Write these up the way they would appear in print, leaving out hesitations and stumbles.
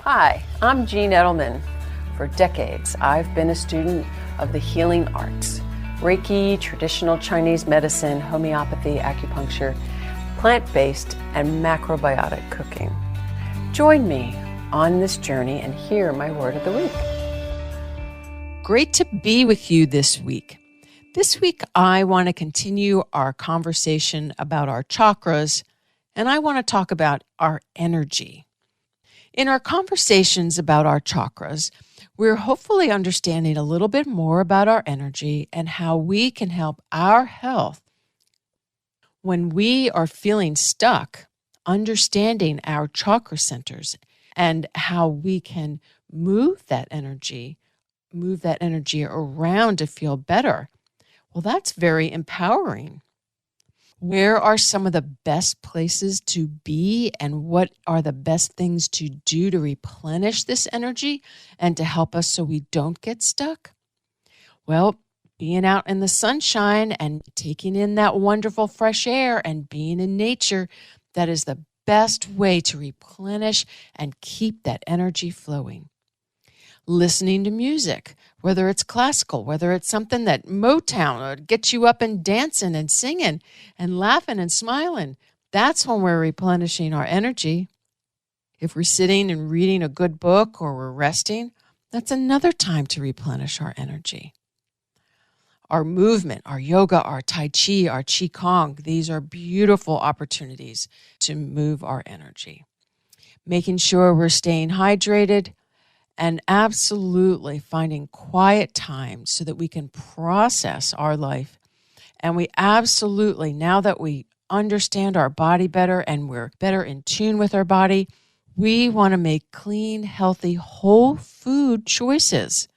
Hi, I'm Jean Edelman. For decades, I've been a student of the healing arts: Reiki, traditional Chinese medicine, homeopathy, acupuncture, plant-based, and macrobiotic cooking. Join me on this journey and hear my word of the week. Great to be with you this week. This week, I want to continue our conversation about our chakras, and I want to talk about our energy. In our conversations about our chakras, we're hopefully understanding a little bit more about our energy and how we can help our health when we are feeling stuck, understanding our chakra centers and how we can move that energy around to feel better. Well, that's very empowering. Where are some of the best places to be, and what are the best things to do to replenish this energy and to help us so we don't get stuck? Well, being out in the sunshine and taking in that wonderful fresh air and being in nature, that is the best way to replenish and keep that energy flowing. Listening to music, whether it's classical, whether it's something that Motown or gets you up and dancing and singing and laughing and smiling, that's when we're replenishing our energy. If we're sitting and reading a good book or we're resting, that's another time to replenish our energy. Our movement, our yoga, our tai chi, our qigong, these are beautiful opportunities to move our energy. Making sure we're staying hydrated, and absolutely finding quiet time so that we can process our life. And we absolutely, now that we understand our body better and we're better in tune with our body, we want to make clean, healthy, whole food choices.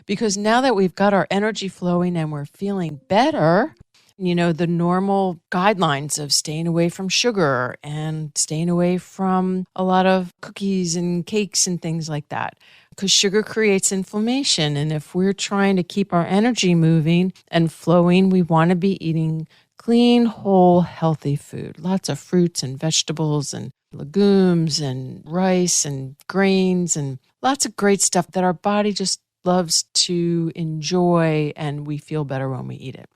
Because now that we've got our energy flowing and we're feeling better, the normal guidelines of staying away from sugar and staying away from a lot of cookies and cakes and things like that. Because sugar creates inflammation. And if we're trying to keep our energy moving and flowing, we want to be eating clean, whole, healthy food. Lots of fruits and vegetables and legumes and rice and grains and lots of great stuff that our body just loves to enjoy, and we feel better when we eat it.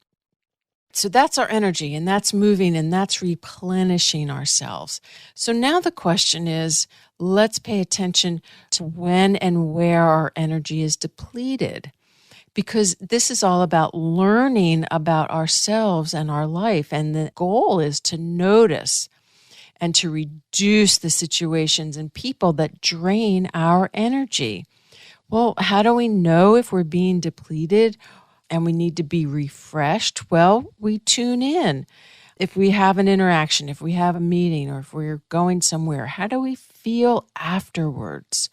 So that's our energy, and that's moving, and that's replenishing ourselves. So now the question is, let's pay attention to when and where our energy is depleted, because this is all about learning about ourselves and our life. And the goal is to notice and to reduce the situations and people that drain our energy. Well, how do we know if we're being depleted and we need to be refreshed? Well, we tune in. If we have an interaction, if we have a meeting, or if we're going somewhere, how do we feel afterwards?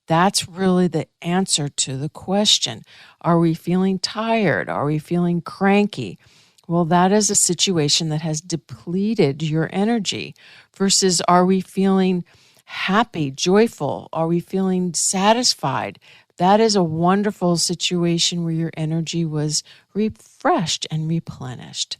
That's really the answer to the question. Are we feeling tired? Are we feeling cranky? Well, that is a situation that has depleted your energy. Versus, are we feeling happy, joyful? Are we feeling satisfied? That is a wonderful situation where your energy was refreshed and replenished.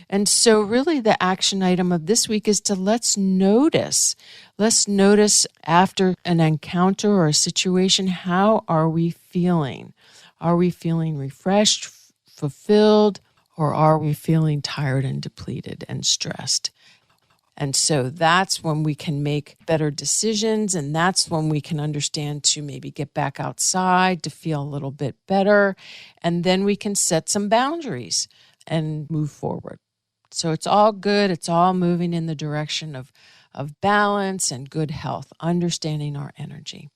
And so really the action item of this week is to let's notice. Let's notice after an encounter or a situation, how are we feeling? Are we feeling refreshed, fulfilled, or are we feeling tired and depleted and stressed? And so that's when we can make better decisions, and that's when we can understand to maybe get back outside to feel a little bit better, and then we can set some boundaries and move forward. So it's all good. It's all moving in the direction of balance and good health, understanding our energy.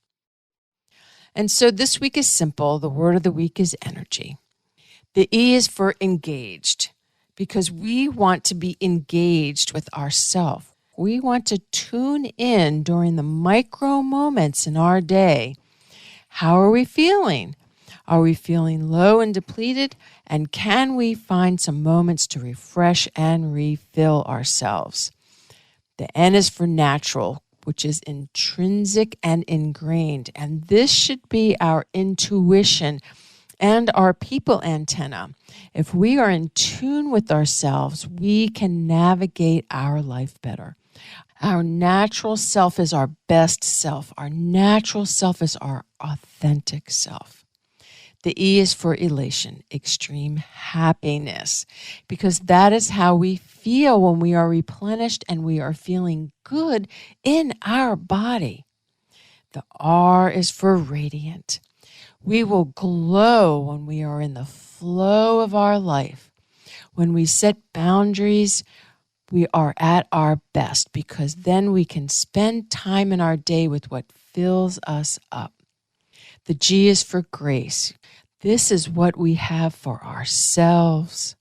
And so this week is simple. The word of the week is energy. The E is for engaged, because we want to be engaged with ourselves. We want to tune in during the micro moments in our day. How are we feeling? Are we feeling low and depleted? And can we find some moments to refresh and refill ourselves? The N is for natural, which is intrinsic and ingrained. And this should be our intuition and our people antenna. If we are in tune with ourselves, we can navigate our life better. Our natural self is our best self. Our natural self is our authentic self. The E is for elation, extreme happiness, because that is how we feel when we are replenished and we are feeling good in our body. The R is for radiant. We will glow when we are in the flow of our life. When we set boundaries, we are at our best because then we can spend time in our day with what fills us up. The G is for grace. This is what we have for ourselves,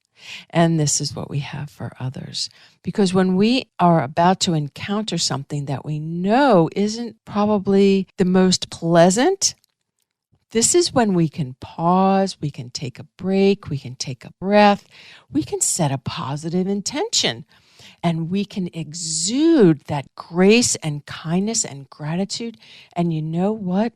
and this is what we have for others. Because when we are about to encounter something that we know isn't probably the most pleasant, this is when we can pause, we can take a break, we can take a breath, we can set a positive intention, and we can exude that grace and kindness and gratitude. And you know what?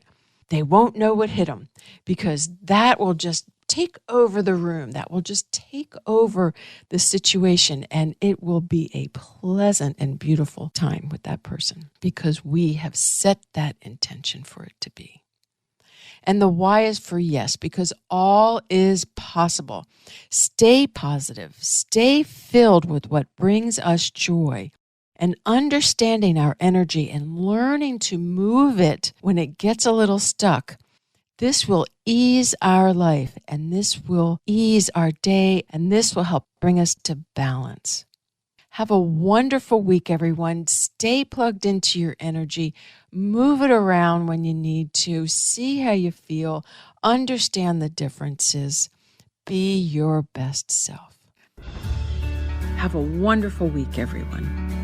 They won't know what hit them because that will just take over the room. That will just take over the situation, and it will be a pleasant and beautiful time with that person because we have set that intention for it to be. And the Y is for yes, because all is possible. Stay positive. Stay filled with what brings us joy. And understanding our energy and learning to move it when it gets a little stuck. This will ease our life, and this will ease our day, and this will help bring us to balance. Have a wonderful week, everyone. Stay plugged into your energy. Move it around when you need to. See how you feel. Understand the differences. Be your best self. Have a wonderful week, everyone.